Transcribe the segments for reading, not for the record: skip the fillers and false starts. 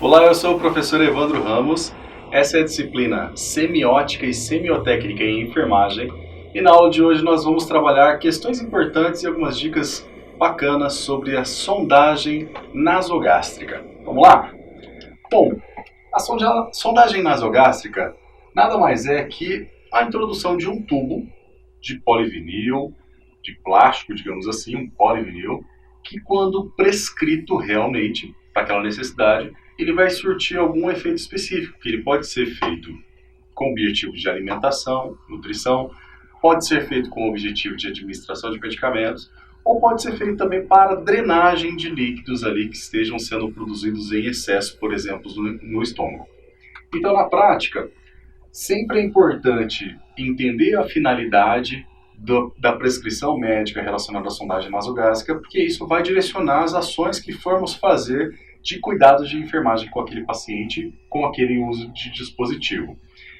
Olá, eu sou o professor Evandro Ramos, essa é a disciplina Semiótica e Semiotécnica em Enfermagem e na aula de hoje nós vamos trabalhar questões importantes e algumas dicas bacanas sobre a sondagem nasogástrica. Vamos lá? Bom, a sondagem nasogástrica nada mais é que a introdução de um tubo de polivinil, de plástico, digamos assim, um polivinil, que quando prescrito realmente para aquela necessidade, ele vai surtir algum efeito específico, que ele pode ser feito com objetivo de alimentação, nutrição, pode ser feito com objetivo de administração de medicamentos, ou pode ser feito também para drenagem de líquidos ali que estejam sendo produzidos em excesso, por exemplo, no estômago. Então, na prática, sempre é importante entender a finalidade da prescrição médica relacionada à sondagem nasogástrica, porque isso vai direcionar as ações que formos fazer de cuidados de enfermagem com aquele paciente, com aquele uso de dispositivo.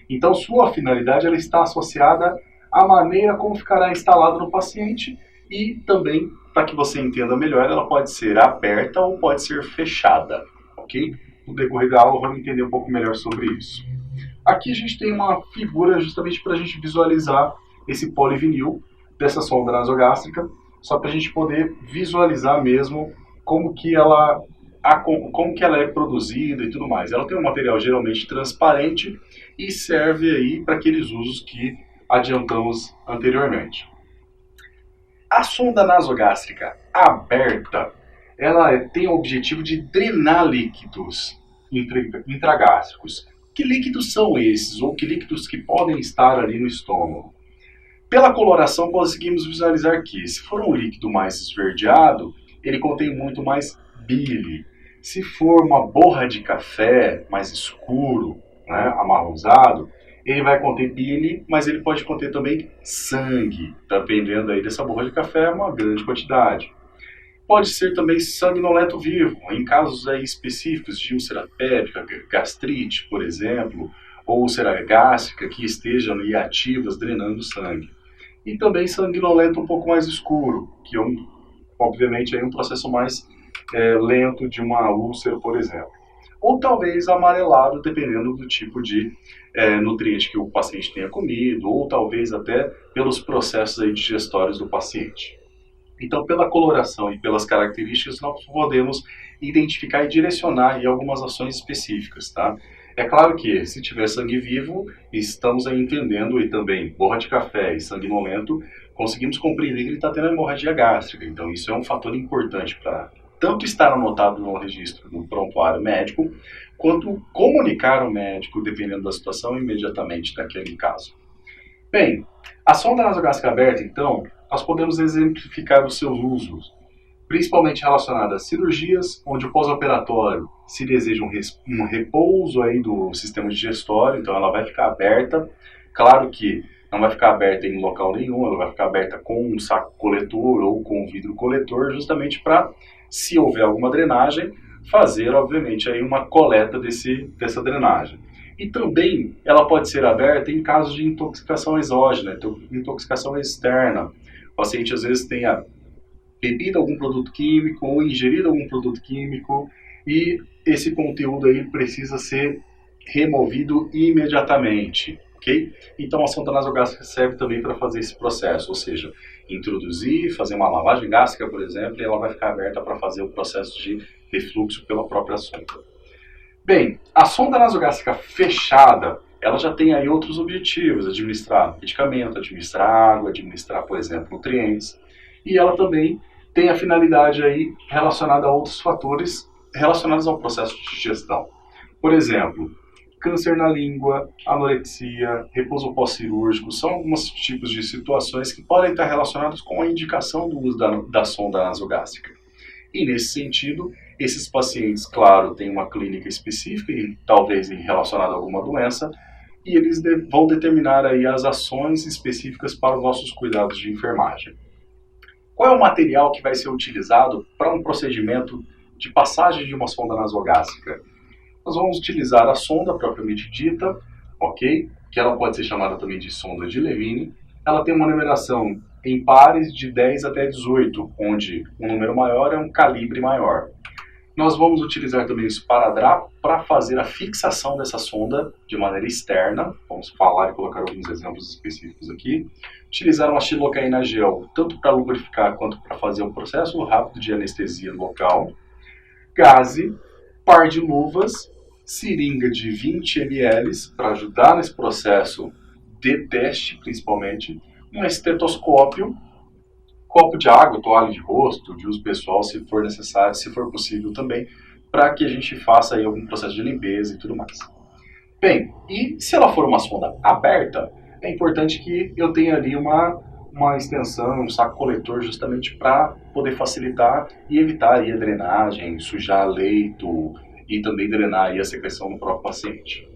Então, sua finalidade ela está associada à maneira como ficará instalado no paciente e também, para que você entenda melhor, ela pode ser aberta ou pode ser fechada, ok? No decorrer da aula, vamos entender um pouco melhor sobre isso. Aqui a gente tem uma figura justamente para a gente visualizar esse polivinil dessa sonda nasogástrica, só para a gente poder visualizar mesmo como que ela é produzida e tudo mais. Ela tem um material geralmente transparente e serve aí para aqueles usos que adiantamos anteriormente. A sonda nasogástrica aberta, ela tem o objetivo de drenar líquidos intragástricos. Que líquidos são esses, ou que líquidos que podem estar ali no estômago? Pela coloração conseguimos visualizar que, se for um líquido mais esverdeado, ele contém muito mais bile. Se for uma borra de café mais escuro, né, amarronzado, ele vai conter bile, mas ele pode conter também sangue, dependendo aí dessa borra de café, uma grande quantidade. Pode ser também sanguinolento vivo, em casos aí específicos de úlcera péptica, gastrite, por exemplo, ou úlcera gástrica que estejam ali ativas, drenando sangue. E também sanguinolento um pouco mais escuro, que é obviamente é um processo mais lento de uma úlcera, por exemplo. Ou talvez amarelado, dependendo do tipo de nutriente que o paciente tenha comido, ou talvez até pelos processos aí digestórios do paciente. Então, pela coloração e pelas características, nós podemos identificar e direcionar aí algumas ações específicas, tá? É claro que, se tiver sangue vivo, estamos aí entendendo, e também borra de café e sanguinolento, conseguimos compreender que ele está tendo hemorragia gástrica. Então, isso é um fator importante para tanto estar anotado no registro no prontuário médico, quanto comunicar ao médico, dependendo da situação, imediatamente naquele caso. Bem, a sonda nasogástrica aberta, então, nós podemos exemplificar os seus usos, principalmente relacionado a cirurgias, onde o pós-operatório se deseja um repouso aí do sistema digestório, então ela vai ficar aberta. Claro que não vai ficar aberta em local nenhum, ela vai ficar aberta com um saco coletor ou com um vidro coletor, justamente para, se houver alguma drenagem, fazer, obviamente, aí uma coleta dessa drenagem. E também ela pode ser aberta em casos de intoxicação exógena, intoxicação externa. O paciente às vezes tenha bebido algum produto químico ou ingerido algum produto químico e esse conteúdo aí precisa ser removido imediatamente, ok? Então a sonda nasogástrica serve também para fazer esse processo, ou seja, introduzir, fazer uma lavagem gástrica, por exemplo, e ela vai ficar aberta para fazer o processo de refluxo pela própria sonda. Bem, a sonda nasogástrica fechada, ela já tem aí outros objetivos, administrar medicamento, administrar água, administrar, por exemplo, nutrientes, e ela também tem a finalidade aí relacionada a outros fatores relacionados ao processo de digestão. Por exemplo, câncer na língua, anorexia, repouso pós-cirúrgico, são alguns tipos de situações que podem estar relacionados com a indicação do uso da sonda nasogástrica. E nesse sentido, esses pacientes, claro, têm uma clínica específica e talvez relacionada a alguma doença, e eles vão determinar aí as ações específicas para os nossos cuidados de enfermagem. Qual é o material que vai ser utilizado para um procedimento de passagem de uma sonda nasogástrica? Nós vamos utilizar a sonda propriamente dita, ok? Que ela pode ser chamada também de sonda de Levine. Ela tem uma numeração em pares de 10 até 18, onde um número maior é um calibre maior. Nós vamos utilizar também o esparadrapo para fazer a fixação dessa sonda de maneira externa. Vamos falar e colocar alguns exemplos específicos aqui. Utilizar uma xilocaína gel, tanto para lubrificar quanto para fazer um processo rápido de anestesia local. Gaze, par de luvas, seringa de 20 ml para ajudar nesse processo de teste, principalmente. Um estetoscópio, copo de água, toalha de rosto, de uso pessoal, se for necessário, se for possível também, para que a gente faça aí algum processo de limpeza e tudo mais. Bem, e se ela for uma sonda aberta, é importante que eu tenha ali uma extensão, um saco coletor, justamente para poder facilitar e evitar aí a drenagem, sujar leito e também drenar aí a secreção no próprio paciente.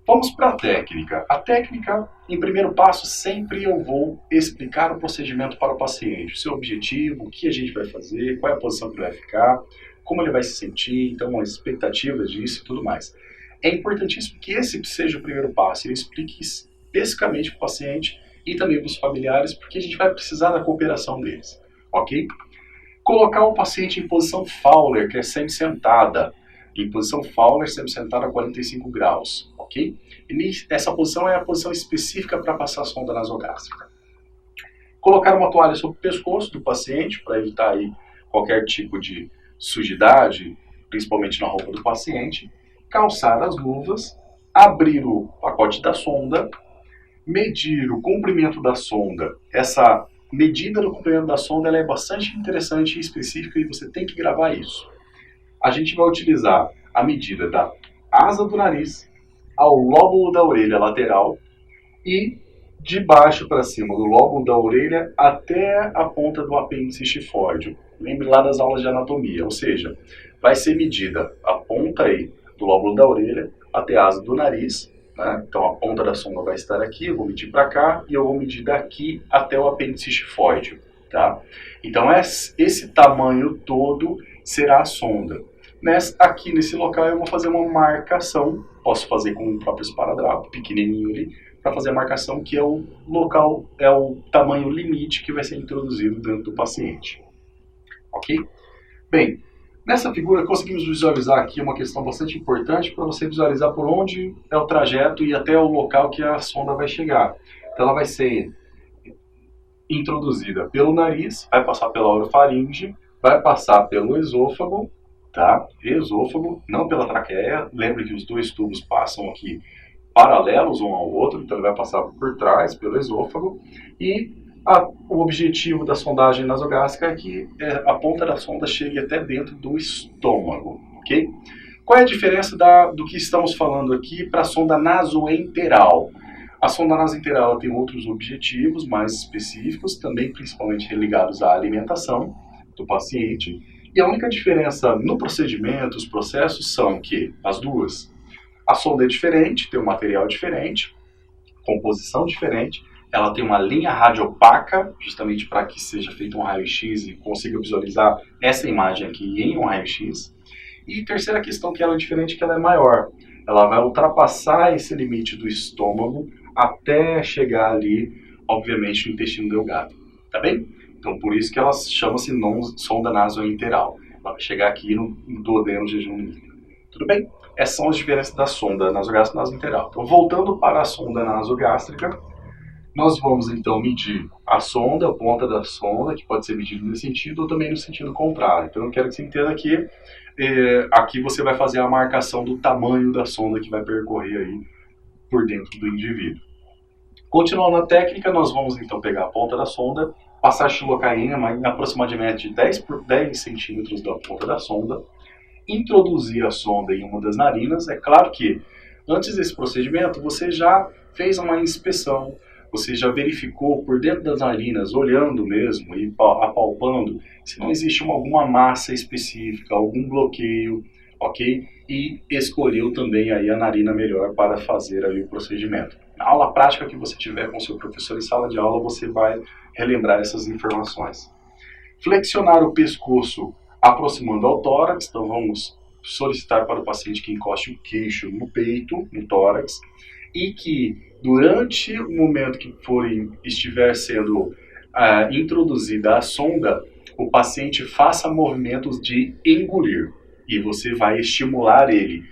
Vamos para a técnica. A técnica, em primeiro passo, sempre eu vou explicar o procedimento para o paciente, o seu objetivo, o que a gente vai fazer, qual é a posição que ele vai ficar, como ele vai se sentir, então as expectativas disso e tudo mais. É importantíssimo que esse seja o primeiro passo, eu explique especificamente para o paciente e também para os familiares, porque a gente vai precisar da cooperação deles, ok? Colocar o paciente em posição Fowler, que é semi-sentada, em posição Fowler, sempre sentada a 45 graus, ok? E essa posição é a posição específica para passar a sonda nasogástrica. Colocar uma toalha sobre o pescoço do paciente, para evitar aí qualquer tipo de sujidade, principalmente na roupa do paciente. Calçar as luvas, abrir o pacote da sonda, medir o comprimento da sonda. Essa medida do comprimento da sonda ela é bastante interessante e específica e você tem que gravar isso. A gente vai utilizar a medida da asa do nariz ao lóbulo da orelha lateral e de baixo para cima do lóbulo da orelha até a ponta do apêndice xifóide. Lembre lá das aulas de anatomia, ou seja, vai ser medida a ponta aí do lóbulo da orelha até a asa do nariz, né? Então a ponta da sonda vai estar aqui, eu vou medir para cá e eu vou medir daqui até o apêndice xifóide, tá? Então esse tamanho todo será a sonda. Aqui nesse local eu vou fazer uma marcação, posso fazer com o próprio esparadrapo, pequenininho ali, para fazer a marcação que é o local, é o tamanho limite que vai ser introduzido dentro do paciente. Ok? Bem, nessa figura conseguimos visualizar aqui uma questão bastante importante para você visualizar por onde é o trajeto e até o local que a sonda vai chegar. Então ela vai ser introduzida pelo nariz, vai passar pela orofaringe, vai passar pelo esôfago, tá? Esôfago, não pela traqueia. Lembre que os dois tubos passam aqui paralelos um ao outro, então ele vai passar por trás, pelo esôfago, e o objetivo da sondagem nasogástrica é que a ponta da sonda chegue até dentro do estômago, ok? Qual é a diferença do que estamos falando aqui para a sonda nasoenteral? A sonda nasoenteral tem outros objetivos mais específicos, também principalmente ligados à alimentação do paciente. E a única diferença no procedimento, os processos, são que as duas, a sonda é diferente, tem um material diferente, composição diferente, ela tem uma linha radiopaca, justamente para que seja feito um raio-x e consiga visualizar essa imagem aqui em um raio-x. E terceira questão que ela é diferente, que ela é maior. Ela vai ultrapassar esse limite do estômago até chegar ali, obviamente, no intestino delgado. Tá bem? Então, por isso que ela chama-se sonda nasoenteral. Ela vai chegar aqui no duodeno jejum líquido. Tudo bem? Essas são as diferenças da sonda nasogástrica e nasoenteral. Então, voltando para a sonda nasogástrica, nós vamos então medir a sonda, a ponta da sonda, que pode ser medida nesse sentido ou também no sentido contrário. Então, eu quero que você entenda que aqui você vai fazer a marcação do tamanho da sonda que vai percorrer aí por dentro do indivíduo. Continuando a técnica, nós vamos então pegar a ponta da sonda, passar a xilocaína aproximadamente 10 por 10 centímetros da ponta da sonda, introduzir a sonda em uma das narinas. É claro que antes desse procedimento você já fez uma inspeção, você já verificou por dentro das narinas, olhando mesmo e apalpando, se não existe alguma massa específica, algum bloqueio, ok? E escolheu também aí a narina melhor para fazer aí o procedimento. Na aula prática que você tiver com seu professor em sala de aula, você vai relembrar essas informações. Flexionar o pescoço aproximando ao tórax. Então vamos solicitar para o paciente que encoste o queixo no peito, no tórax, e que durante o momento que estiver sendo introduzida a sonda, o paciente faça movimentos de engolir, e você vai estimular ele,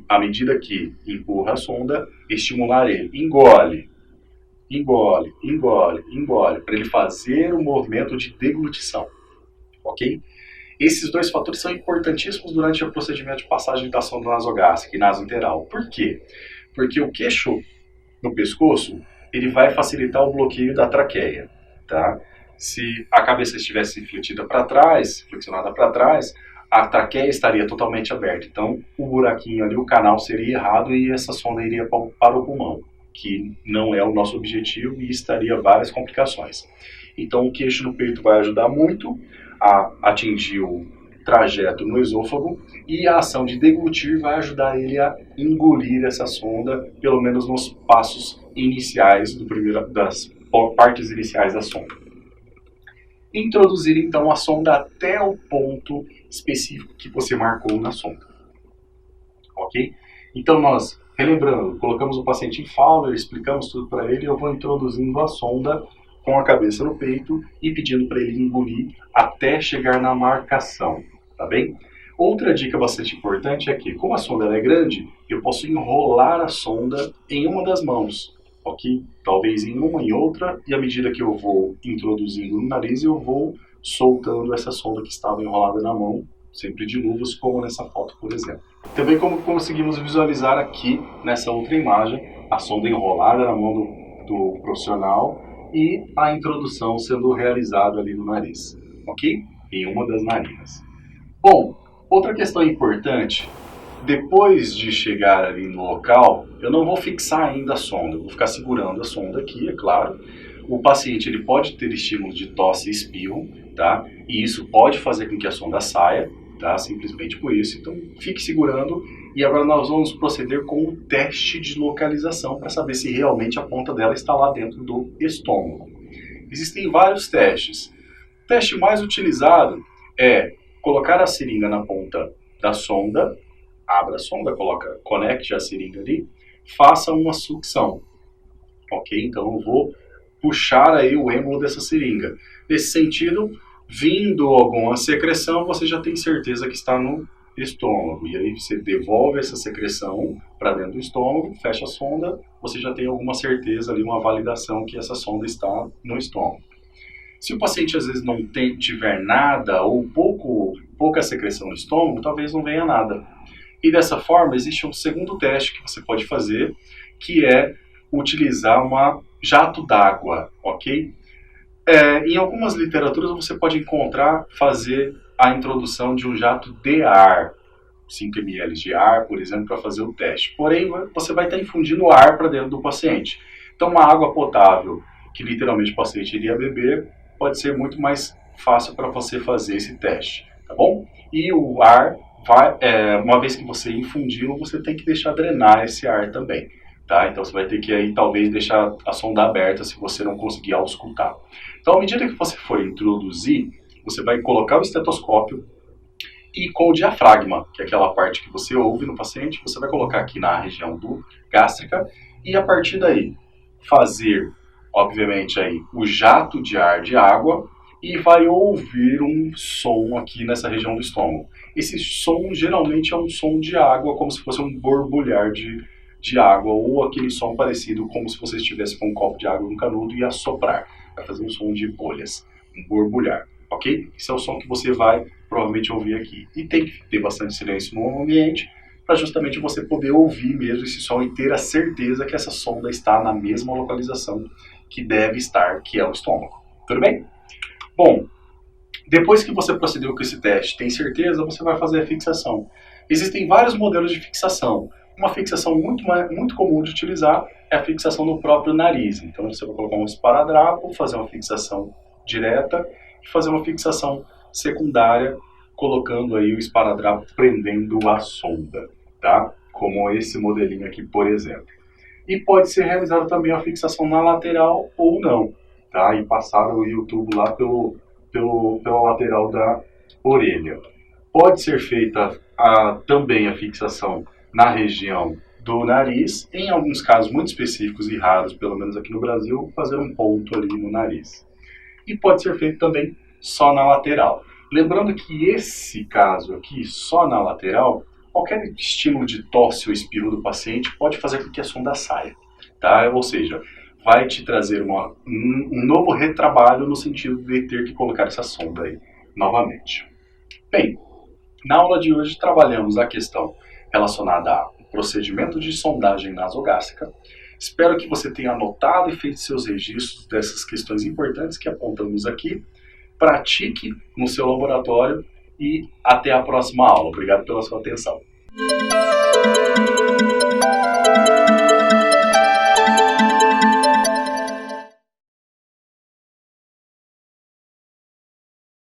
à medida que empurra a sonda, estimular ele, engole, engole, engole, engole, para ele fazer o movimento de deglutição, ok? Esses dois fatores são importantíssimos durante o procedimento de passagem da sonda nasogástrica e nasointeral. Por quê? Porque o queixo no pescoço, ele vai facilitar o bloqueio da traqueia, tá? Se a cabeça estivesse flexionada para trás, a traqueia estaria totalmente aberta. Então, o buraquinho ali, o canal seria errado e essa sonda iria para o pulmão, que não é o nosso objetivo e estaria várias complicações. Então, o queixo no peito vai ajudar muito a atingir o trajeto no esôfago, e a ação de deglutir vai ajudar ele a engolir essa sonda, pelo menos nos passos iniciais das partes iniciais da sonda. Introduzir então a sonda até o ponto específico que você marcou na sonda. Ok? Então nós, relembrando, colocamos o paciente em Fowler, explicamos tudo para ele, eu vou introduzindo a sonda com a cabeça no peito e pedindo para ele engolir até chegar na marcação, tá bem? Outra dica bastante importante é que, como a sonda é grande, eu posso enrolar a sonda em uma das mãos, ok? Talvez em uma, em outra, e à medida que eu vou introduzindo no nariz, eu vou soltando essa sonda que estava enrolada na mão, sempre de luvas, como nessa foto, por exemplo. Também como conseguimos visualizar aqui, nessa outra imagem, a sonda enrolada na mão do profissional e a introdução sendo realizada ali no nariz, ok? Em uma das narinas. Bom, outra questão importante, depois de chegar ali no local, eu não vou fixar ainda a sonda, eu vou ficar segurando a sonda aqui, é claro. O paciente ele pode ter estímulos de tosse e espirro, tá? E isso pode fazer com que a sonda saia, tá? Simplesmente por isso. Então, fique segurando. E agora nós vamos proceder com o teste de localização para saber se realmente a ponta dela está lá dentro do estômago. Existem vários testes. O teste mais utilizado é colocar a seringa na ponta da sonda, abra a sonda, conecte a seringa ali, faça uma sucção, ok? Então eu vou puxar aí o êmbolo dessa seringa. Nesse sentido, vindo alguma secreção, você já tem certeza que está no estômago. E aí você devolve essa secreção para dentro do estômago, fecha a sonda, você já tem alguma certeza ali, uma validação que essa sonda está no estômago. Se o paciente às vezes não tiver nada ou pouca secreção no estômago, talvez não venha nada. E dessa forma, existe um segundo teste que você pode fazer, que é utilizar uma jato d'água, ok? Em algumas literaturas você pode fazer a introdução de um jato de ar, 5 ml de ar, por exemplo, para fazer o teste. Porém, você vai estar infundindo ar para dentro do paciente. Então, uma água potável, que literalmente o paciente iria beber, pode ser muito mais fácil para você fazer esse teste, tá bom? E o ar, uma vez que você infundiu, você tem que deixar drenar esse ar também, tá? Então você vai ter que aí talvez deixar a sonda aberta se você não conseguir auscultar. Então, à medida que você for introduzir, você vai colocar o estetoscópio e com o diafragma, que é aquela parte que você ouve no paciente, você vai colocar aqui na região gástrica e a partir daí fazer, obviamente, aí o jato de ar de água e vai ouvir um som aqui nessa região do estômago. Esse som geralmente é um som de água, como se fosse um borbulhar de água, ou aquele som parecido como se você estivesse com um copo de água no canudo e assoprar. Vai fazer um som de bolhas, um borbulhar, ok? Esse é o som que você vai provavelmente ouvir aqui. E tem que ter bastante silêncio no ambiente, para justamente você poder ouvir mesmo esse som e ter a certeza que essa sonda está na mesma localização que deve estar, que é o estômago. Tudo bem? Bom, depois que você procedeu com esse teste, tem certeza, você vai fazer a fixação. Existem vários modelos de fixação. Uma fixação muito comum de utilizar é a fixação no próprio nariz. Então você vai colocar um esparadrapo, fazer uma fixação direta e fazer uma fixação secundária, colocando aí o esparadrapo prendendo a sonda, tá? Como esse modelinho aqui, por exemplo. E pode ser realizada também a fixação na lateral ou não, tá? E passar o tubo lá pela lateral orelha. Pode ser feita também a fixação na região do nariz, em alguns casos muito específicos e raros, pelo menos aqui no Brasil, fazer um ponto ali no nariz. E pode ser feito também só na lateral. Lembrando que esse caso aqui, só na lateral, qualquer estímulo de tosse ou espirro do paciente pode fazer com que a sonda saia, tá? Ou seja, vai te trazer um novo retrabalho no sentido de ter que colocar essa sonda aí novamente. Bem, na aula de hoje trabalhamos a questão relacionada ao procedimento de sondagem nasogástrica. Espero que você tenha anotado e feito seus registros dessas questões importantes que apontamos aqui. Pratique no seu laboratório e até a próxima aula. Obrigado pela sua atenção.